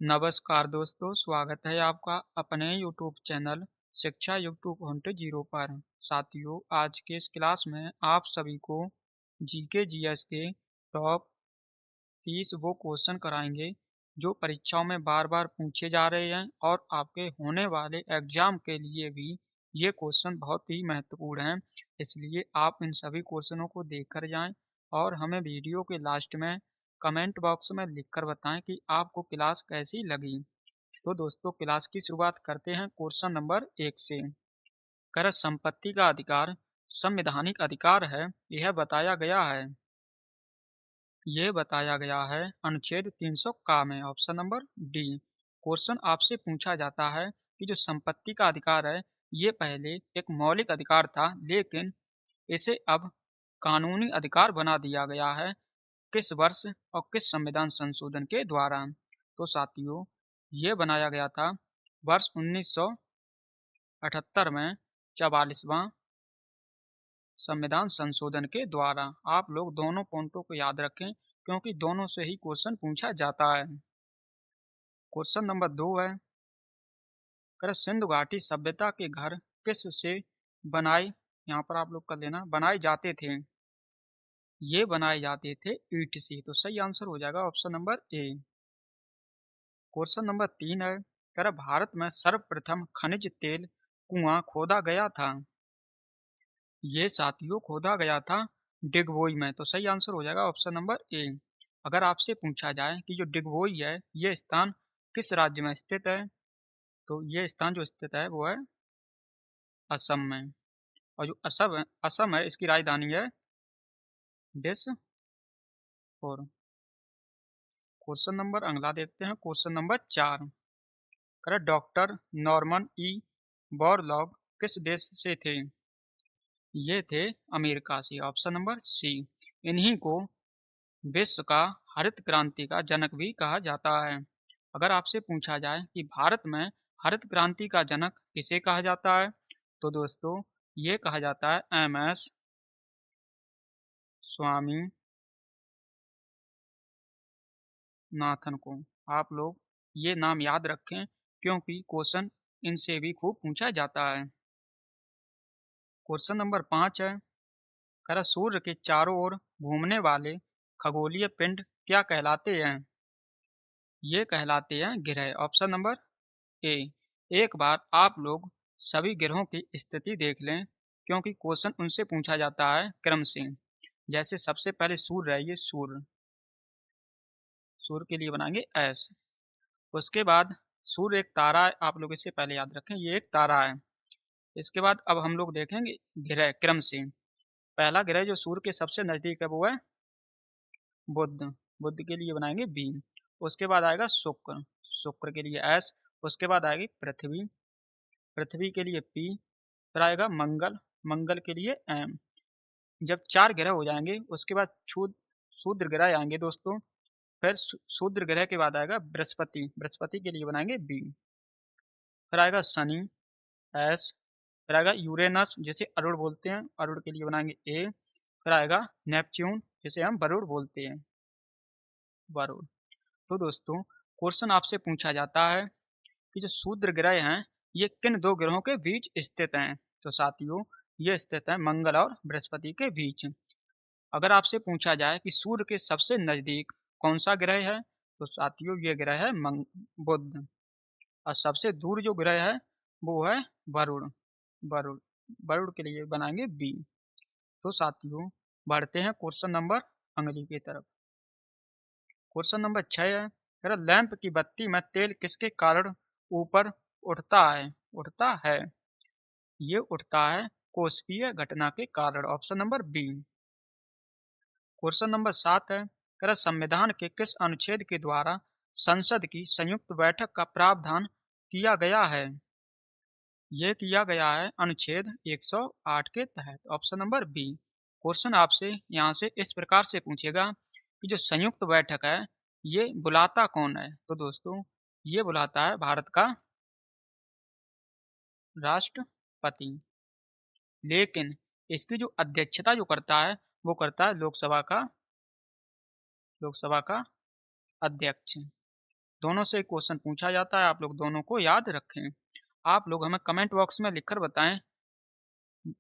नमस्कार दोस्तों, स्वागत है आपका अपने YouTube चैनल शिक्षा युग 2.0 पर। साथियों, आज के इस क्लास में आप सभी को जीके जीएस के टॉप 30 वो क्वेश्चन कराएंगे जो परीक्षाओं में बार बार पूछे जा रहे हैं और आपके होने वाले एग्जाम के लिए भी ये क्वेश्चन बहुत ही महत्वपूर्ण हैं। इसलिए आप इन सभी क्वेश्चनों को देखकर जाएं और हमें वीडियो के लास्ट में कमेंट बॉक्स में लिखकर बताएं कि आपको क्लास कैसी लगी। तो दोस्तों, क्लास की शुरुआत करते हैं क्वेश्चन नंबर 1 से। कर संपत्ति का अधिकार संवैधानिक अधिकार है, यह बताया गया है। ये बताया गया है अनुच्छेद 300 का में, ऑप्शन नंबर डी। क्वेश्चन आपसे पूछा जाता है कि जो संपत्ति का अधिकार है ये पहले एक मौलिक अधिकार था, लेकिन इसे अब कानूनी अधिकार बना दिया गया है। किस वर्ष और किस संविधान संशोधन के द्वारा? तो साथियों, ये बनाया गया था वर्ष 1978 में 44वां संविधान संशोधन के द्वारा। आप लोग दोनों पॉइंटों को याद रखें क्योंकि दोनों से ही क्वेश्चन पूछा जाता है। क्वेश्चन नंबर 2 है, कर सिंधु घाटी सभ्यता के घर किस से बनाए, यहाँ पर आप लोग कर लेना, बनाए जाते थे? ये बनाए जाते थे ईंट से। तो सही आंसर हो जाएगा option number A. Question number 3 है, कर भारत में सर्वप्रथम खनिज तेल कुआं खोदा गया था? ये साथियों खोदा गया था डिगबोई में। तो सही आंसर हो जाएगा ऑप्शन नंबर ए। अगर आपसे पूछा जाए कि जो डिगबोई है ये स्थान किस राज्य में स्थित है, तो ये स्थान जो स्थित है वो है असम में। और जो असम है इसकी राजधानी है दिसपुर। क्वेश्चन नंबर अगला देखते हैं, क्वेश्चन नंबर 4। कर डॉक्टर नॉर्मन ई बोरलॉग किस देश से थे? ये थे अमेरिका से, ऑप्शन नंबर सी। इन्हीं को विश्व का हरित क्रांति का जनक भी कहा जाता है। अगर आपसे पूछा जाए कि भारत में हरित क्रांति का जनक किसे कहा जाता है, तो दोस्तों ये कहा जाता है एम.एस. स्वामीनाथन को। आप लोग ये नाम याद रखें क्योंकि क्वेश्चन इनसे भी खूब पूछा जाता है। क्वेश्चन नंबर 5 है, कर सूर्य के चारों ओर घूमने वाले खगोलीय पिंड क्या कहलाते हैं? ये कहलाते हैं ग्रह, ऑप्शन नंबर ए। एक बार आप लोग सभी ग्रहों की स्थिति देख लें क्योंकि क्वेश्चन उनसे पूछा जाता है क्रम से। जैसे सबसे पहले सूर्य है, ये सूर्य, सूर्य के लिए बनाएंगे एस। उसके बाद सूर्य एक तारा है, आप लोग इससे पहले याद रखें ये एक तारा है। इसके बाद अब हम लोग देखेंगे ग्रह क्रम से। पहला ग्रह जो सूर्य के सबसे नजदीक है वो है बुध, बुध के लिए बनाएंगे बी। उसके बाद आएगा शुक्र, शुक्र के लिए एस। उसके बाद आएगी पृथ्वी, पृथ्वी के लिए पी। फिर आएगा मंगल, मंगल के लिए एम। जब 4 ग्रह हो जाएंगे उसके बाद शूद्र ग्रह आएंगे दोस्तों। फिर शूद्र ग्रह के बाद आएगा बृहस्पति, बृहस्पति के लिए बनाएंगे बी। फिर आएगा शनि एस। फिर आएगा यूरेनस जिसे अरुण बोलते हैं, अरुण के लिए बनाएंगे ए। फिर आएगा नेपच्यून जिसे हम वरुण बोलते हैं, वरुण। तो दोस्तों क्वेश्चन आपसे पूछा जाता है कि जो शूद्र ग्रह हैं ये किन दो ग्रहों के बीच स्थित हैं? तो साथियों ये स्थित है मंगल और बृहस्पति के बीच। अगर आपसे पूछा जाए कि सूर्य के सबसे नजदीक कौन सा ग्रह है, तो साथियों ये ग्रह है बुध। और सबसे दूर जो ग्रह है वो है वरुण, वरुण, वरुण के लिए बनाएंगे बी। तो साथियों बढ़ते हैं क्वेश्चन नंबर अगली की तरफ। क्वेश्चन नंबर 6 है, अगर लैंप की बत्ती में तेल किसके कारण ऊपर उठता है? ये उठता है कोष्पीय घटना के कारण, option number B. Question number 7 है, अगर संविधान के किस अनुच्छेद के द्वारा संसद की संयुक्त बैठक का प्रावधान किया गया है? ये किया गया है अनुच्छेद 108 के तहत, ऑप्शन नंबर बी। क्वेश्चन आपसे यहाँ से इस प्रकार से पूछेगा कि जो संयुक्त बैठक है ये बुलाता कौन है? तो दोस्तों ये बुलाता है भारत का राष्ट्रपति, लेकिन इसकी जो अध्यक्षता जो करता है वो करता है लोकसभा का अध्यक्ष। दोनों से क्वेश्चन पूछा जाता है, आप लोग दोनों को याद रखें। आप लोग हमें कमेंट बॉक्स में लिखकर बताएं,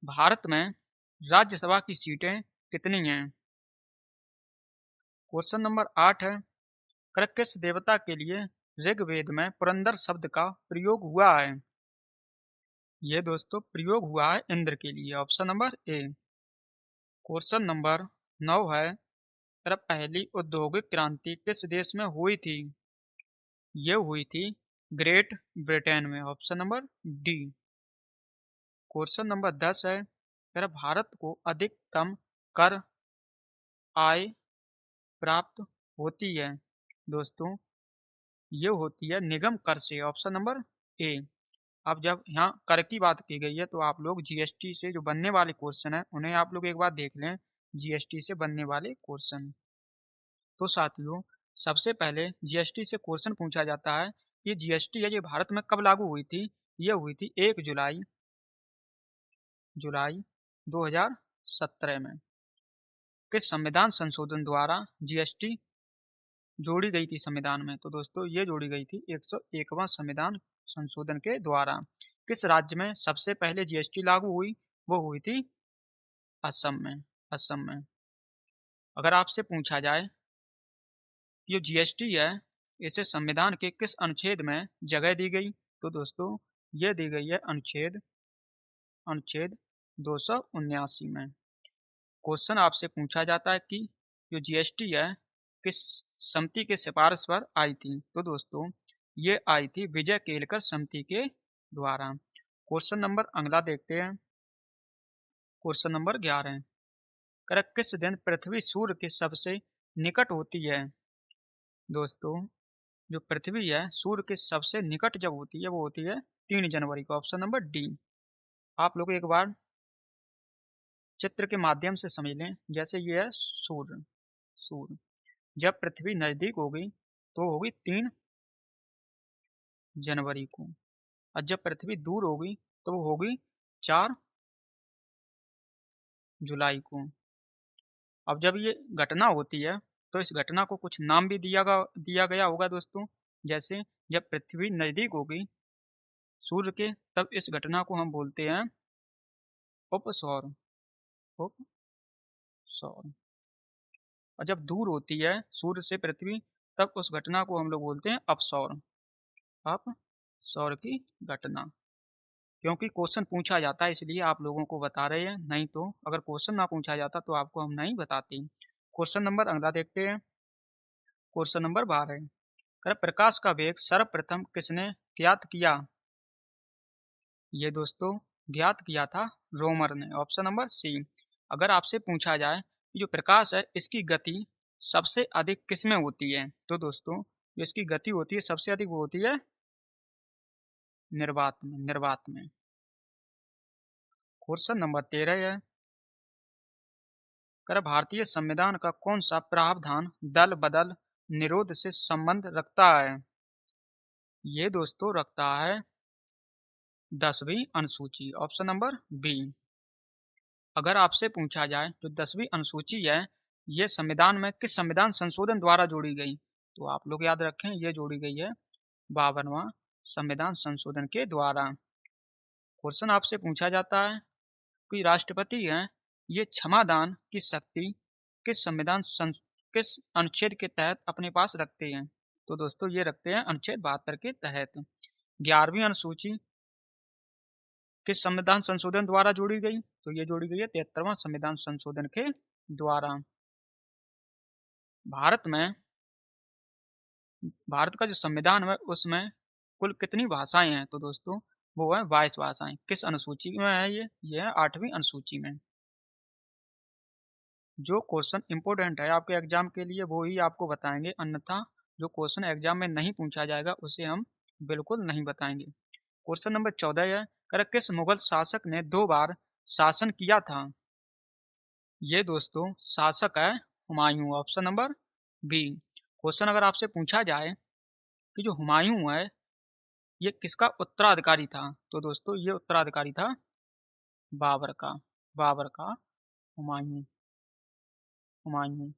भारत में राज्यसभा की सीटें कितनी हैं। क्वेश्चन नंबर 8 है, किस देवता के लिए ऋग्वेद में पुरंदर शब्द का प्रयोग हुआ है। ये दोस्तों प्रयोग हुआ है इंद्र के लिए, option number A. Question number 9 है, पहली औद्योगिक क्रांति किस देश में हुई थी। ये हुई थी ग्रेट ब्रिटेन में, option number D. Question number 10 है, भारत को अधिकतम कर आय प्राप्त होती है। दोस्तों ये होती है निगम कर से, ऑप्शन नंबर ए। अब जब यहाँ कर की बात की गई है तो आप लोग जीएसटी से जो बनने वाले क्वेश्चन है उन्हें आप लोग एक बार देख लें, जीएसटी से बनने वाले क्वेश्चन। तो साथियों सबसे पहले जीएसटी से क्वेश्चन पूछा जाता है कि जीएसटी है ये भारत में कब लागू हुई थी। ये हुई थी 1 जुलाई 2017 में। किस संविधान संशोधन द्वारा जीएसटी जोड़ी गई थी संविधान में। तो दोस्तों ये जोड़ी गई थी 101वां संविधान संशोधन के द्वारा। किस राज्य में सबसे पहले जीएसटी लागू हुई, वो हुई थी असम में। असम में। अगर आपसे पूछा जाए ये जीएसटी है इसे संविधान के किस अनुच्छेद में जगह दी गई, तो दोस्तों ये दी गई है अनुच्छेद 279 में। क्वेश्चन आपसे पूछा जाता है कि जो जीएसटी है किस समिति के सिफारिश पर आई थी, तो दोस्तों ये आई थी विजय केलकर समिति के द्वारा। क्वेश्चन नंबर अगला देखते हैं, क्वेश्चन नंबर 11, किस दिन पृथ्वी सूर्य के सबसे निकट होती है। दोस्तों जो पृथ्वी है सूर्य के सबसे निकट जब होती है वो होती है 3 जनवरी को, ऑप्शन नंबर डी। आप लोग एक बार चित्र के माध्यम से समझ लें, जैसे ये है सूर्य। सूर्य जब पृथ्वी नजदीक होगी तो होगी 3 जनवरी को, और जब पृथ्वी दूर होगी तो वो होगी 4 जुलाई को। अब जब ये घटना होती है तो इस घटना को कुछ नाम भी दिया गया होगा दोस्तों। जैसे जब पृथ्वी नजदीक होगी सूर्य के तब इस घटना को हम बोलते हैं उपसौर। उपसौर। और जब दूर होती है सूर्य से पृथ्वी तब उस घटना को हम लोग बोलते हैं अपसौर। अपसौर की घटना। क्योंकि क्वेश्चन पूछा जाता है इसलिए आप लोगों को बता रहे हैं, नहीं तो अगर क्वेश्चन ना पूछा जाता तो आपको हम नहीं बताते। क्वेश्चन नंबर अगला देखते हैं, क्वेश्चन नंबर 12, प्रकाश का वेग सर्वप्रथम किसने ज्ञात किया। ये दोस्तों ज्ञात किया था रोमर ने, ऑप्शन नंबर सी। अगर आपसे पूछा जाए कि जो प्रकाश है इसकी गति सबसे अधिक किस में होती है, तो दोस्तों जो इसकी गति होती है सबसे अधिक वो होती है निर्वात में। निर्वात में। क्वेश्चन नंबर 13 है, भारतीय संविधान का कौन सा प्रावधान दल बदल निरोध से संबंध रखता है। ये दोस्तों रखता है 10वीं अनुसूची, ऑप्शन नंबर बी। अगर आपसे पूछा जाए तो 10वीं अनुसूची है ये संविधान में किस संविधान संशोधन द्वारा जोड़ी गई, तो आप लोग याद रखें ये जोड़ी गई है 52वां संविधान संशोधन के द्वारा। क्वेश्चन आपसे पूछा जाता है कि राष्ट्रपति हैं ये क्षमादान की शक्ति किस अनुच्छेद के तहत अपने पास रखते हैं, तो दोस्तों ये रखते हैं अनुच्छेद 72 के तहत। 11वीं अनुसूची किस संविधान संशोधन द्वारा जोड़ी गई, तो ये जोड़ी गई है 73वां संविधान संशोधन के द्वारा। भारत का जो संविधान है उसमें कुल कितनी भाषाएं हैं, तो दोस्तों वो है 22 भाषाएं। किस अनुसूची में है ये है 8वीं अनुसूची में। जो क्वेश्चन इंपोर्टेंट है आपके एग्जाम के लिए वो ही आपको बताएंगे, अन्यथा जो क्वेश्चन एग्जाम में नहीं पूछा जाएगा उसे हम बिल्कुल नहीं बताएंगे। क्वेश्चन नंबर 14 है, किस मुगल शासक ने 2 बार शासन किया था। ये दोस्तों शासक है Humayun, option number B. Question अगर आपसे पूछा जाए कि जो हुमायूं है ये किसका उत्तराधिकारी था, तो दोस्तों ये उत्तराधिकारी था बाबर का। बाबर का हुमायूं। हुमायूं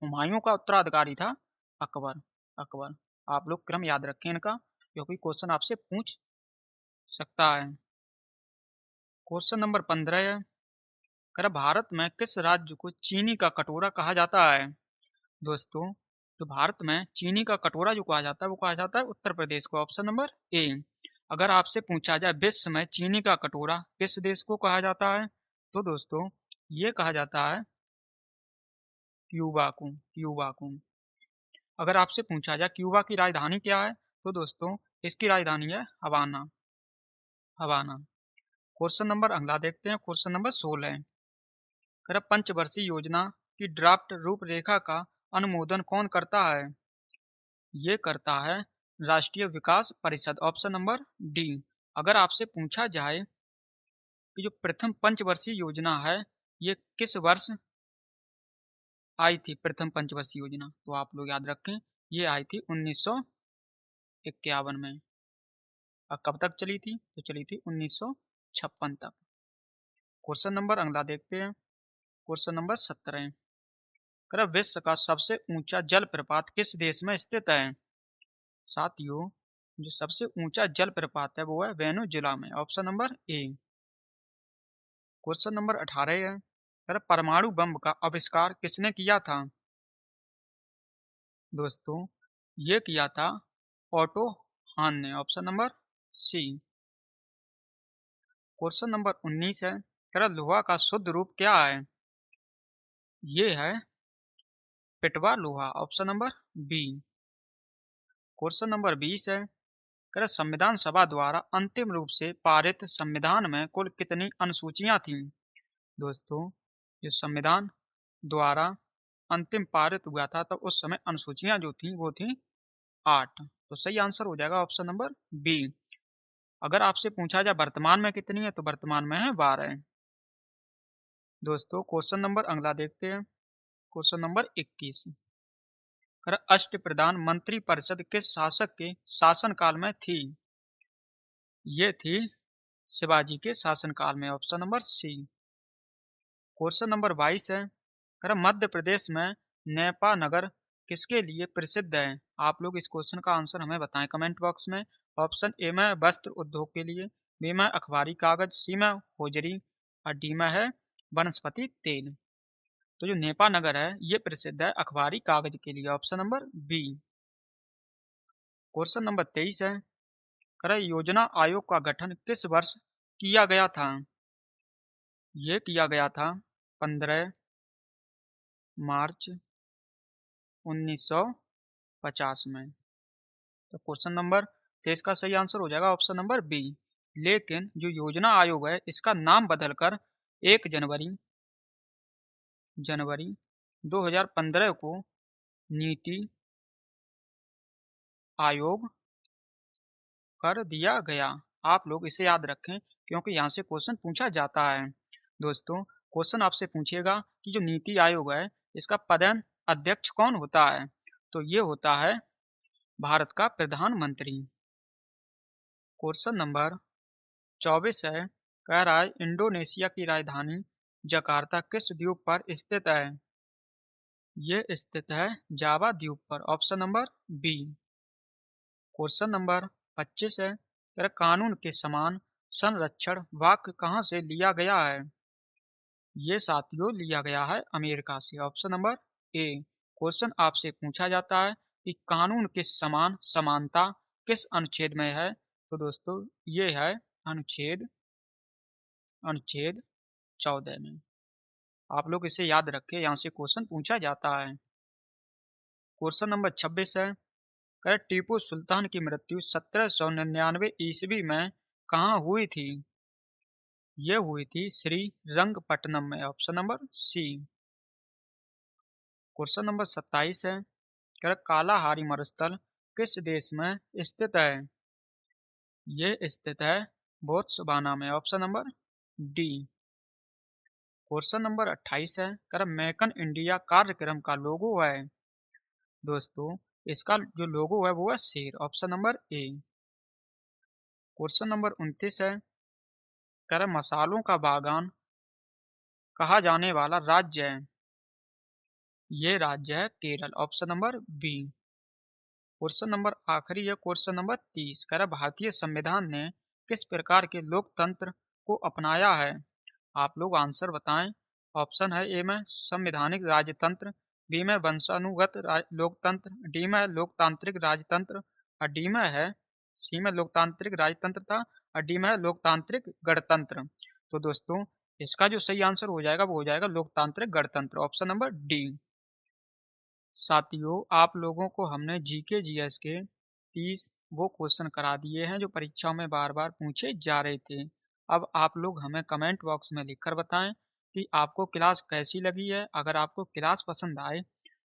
हुमायूं का उत्तराधिकारी था अकबर। अकबर। आप लोग क्रम याद रखें इनका, क्योंकि क्वेश्चन आपसे पूछ सकता है। क्वेश्चन नंबर 15 है, कर भारत में किस राज्य को चीनी का कटोरा कहा जाता है? दोस्तों, तो भारत में चीनी का कटोरा जो कहा जाता है वो कहा जाता है उत्तर प्रदेश को, ऑप्शन नंबर ए। अगर आपसे पूछा जाए विश्व में चीनी का कटोरा किस देश को कहा जाता है, तो दोस्तों ये कहा जाता है क्यूबा को, क्यूबा को। अगर आपसे पूछा जाए क्यूबा की राजधानी क्या है, तो दोस्तों इसकी राजधानी है हवाना, हवाना। क्वेश्चन नंबर अगला देखते हैं, क्वेश्चन नंबर 16। कर पंचवर्षीय योजना की ड्राफ्ट रूपरेखा का अनुमोदन कौन करता है? ये करता है राष्ट्रीय विकास परिषद, ऑप्शन नंबर डी। अगर आपसे पूछा जाए कि जो प्रथम पंचवर्षीय योजना है ये किस वर्ष आई थी, प्रथम पंचवर्षीय योजना, तो आप लोग याद रखें ये आई थी 1951 में। और कब तक चली थी, तो चली थी 1956 तक। क्वेश्चन नंबर अगला देखते हैं, क्वेश्चन नंबर 17। कर विश्व का सबसे ऊंचा जलप्रपात किस देश में स्थित है? साथियों, जो सबसे ऊंचा जलप्रपात है वो है वेनेजुएला में, option number A. Question number 18 है, कर परमाणु बम का आविष्कार किसने किया था? दोस्तों ये किया था ऑटो हान ने, option number C. Question number 19 है, कर लोहा का शुद्ध रूप क्या है? ये है पिटवा लोहा, option number B. Question number 20 है, कर संविधान सभा द्वारा अंतिम रूप से पारित संविधान में कुल कितनी अनुसूचियां थीं? दोस्तों जो संविधान द्वारा अंतिम पारित हुआ था तो उस समय अनुसूचियां जो थी वो थी 8। तो सही आंसर हो जाएगा ऑप्शन नंबर बी। अगर आपसे पूछा जाए वर्तमान में कितनी है, तो वर्तमान में है 12। दोस्तों क्वेश्चन नंबर अगला देखते हैं, क्वेश्चन नंबर 21। कर अष्टप्रधान मंत्री परिषद किस शासक के शासनकाल में थी? ये थी शिवाजी के शासनकाल में, option number C. Question number 22 है, कर मध्य प्रदेश में नेपा नगर किसके लिए प्रसिद्ध है? आप लोग इस क्वेश्चन का आंसर हमें बताएं कमेंट बॉक्स में। ऑप्शन ए में वस्त्र उद्योग के लिए, बी में अखबारी कागज, सी में होजरी और डी में है वनस्पति तेल। तो जो नेपा नगर है ये प्रसिद्ध है अखबारी कागज के लिए, option number B. Question number 23 है, कर योजना आयोग का गठन किस वर्ष किया गया था? ये किया गया था 15 मार्च 1950 में। तो क्वेश्चन नंबर 23 का सही आंसर हो जाएगा ऑप्शन नंबर बी। लेकिन जो योजना आयोग है इसका नाम बदलकर 1 जनवरी 2015 को नीति आयोग कर दिया गया। आप लोग इसे याद रखें क्योंकि यहाँ से क्वेश्चन पूछा जाता है। दोस्तों क्वेश्चन आपसे पूछेगा कि जो नीति आयोग है इसका पदेन अध्यक्ष कौन होता है, तो ये होता है भारत का प्रधानमंत्री। क्वेश्चन नंबर 24 है, कह रहा है इंडोनेशिया की राजधानी जकार्ता किस द्वीप पर स्थित है? ये स्थित है जावा द्वीप पर, option number B. Question number 25 है, कह कानून के समान संरक्षण वाक्य कहाँ से लिया गया है? ये साथियों लिया गया है अमेरिका से, ऑप्शन नंबर ए। क्वेश्चन आपसे पूछा जाता है कि कानून के समान समानता किस अनुच्छेद में है, तो दोस्तों ये है अनुच्छेद अनुच्छेद 14 में। आप लोग इसे याद रखें, यहाँ से क्वेश्चन पूछा जाता है। क्वेश्चन नंबर 26 है, कह टीपू सुल्तान की मृत्यु 1799 ईस्वी में कहाँ हुई थी? ये हुई थी श्री रंगपट्टनम में, option number C. Question number 27 है, कह कालाहारी मरुस्थल किस देश में स्थित है? ये स्थित है बोत्सवाना में, option number D. Question number 28 है, कर मेक इन इंडिया कार्यक्रम का लोगो है? दोस्तों इसका जो लोगो है वो है शेर, option number A. Question number 29 है, कर मसालों का बागान कहा जाने वाला राज्य है? ये राज्य है Kerala, option number B. Question number आखिरी है, क्वेश्चन नंबर 30। कह रहा भारतीय संविधान ने किस प्रकार के लोकतंत्र को अपनाया है? आप लोग आंसर बताएं। ऑप्शन है ए में संवैधानिक राजतंत्र, बी में वंशानुगत लोकतंत्र, डी में लोकतांत्रिक राजतंत्र और डी में है सी में लोकतांत्रिक राजतंत्र था और डी में है लोकतांत्रिक गणतंत्र। तो दोस्तों इसका जो सही आंसर हो जाएगा वो हो जाएगा लोकतांत्रिक गणतंत्र, ऑप्शन नंबर डी। साथियों आप लोगों को हमने जीके जीएस के 30 वो क्वेश्चन करा दिए हैं जो परीक्षाओं में बार बार पूछे जा रहे थे। अब आप लोग हमें कमेंट बॉक्स में लिखकर बताएं कि आपको क्लास कैसी लगी है। अगर आपको क्लास पसंद आए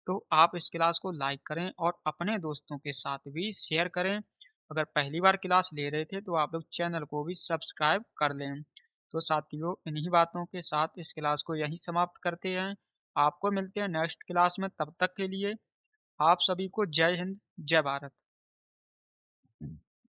तो आप इस क्लास को लाइक करें और अपने दोस्तों के साथ भी शेयर करें। अगर पहली बार क्लास ले रहे थे तो आप लोग चैनल को भी सब्सक्राइब कर लें। तो साथियों इन्हीं बातों के साथ इस क्लास को यहीं समाप्त करते हैं। आपको मिलते हैं नेक्स्ट क्लास में, तब तक के लिए आप सभी को जय हिंद, जय भारत।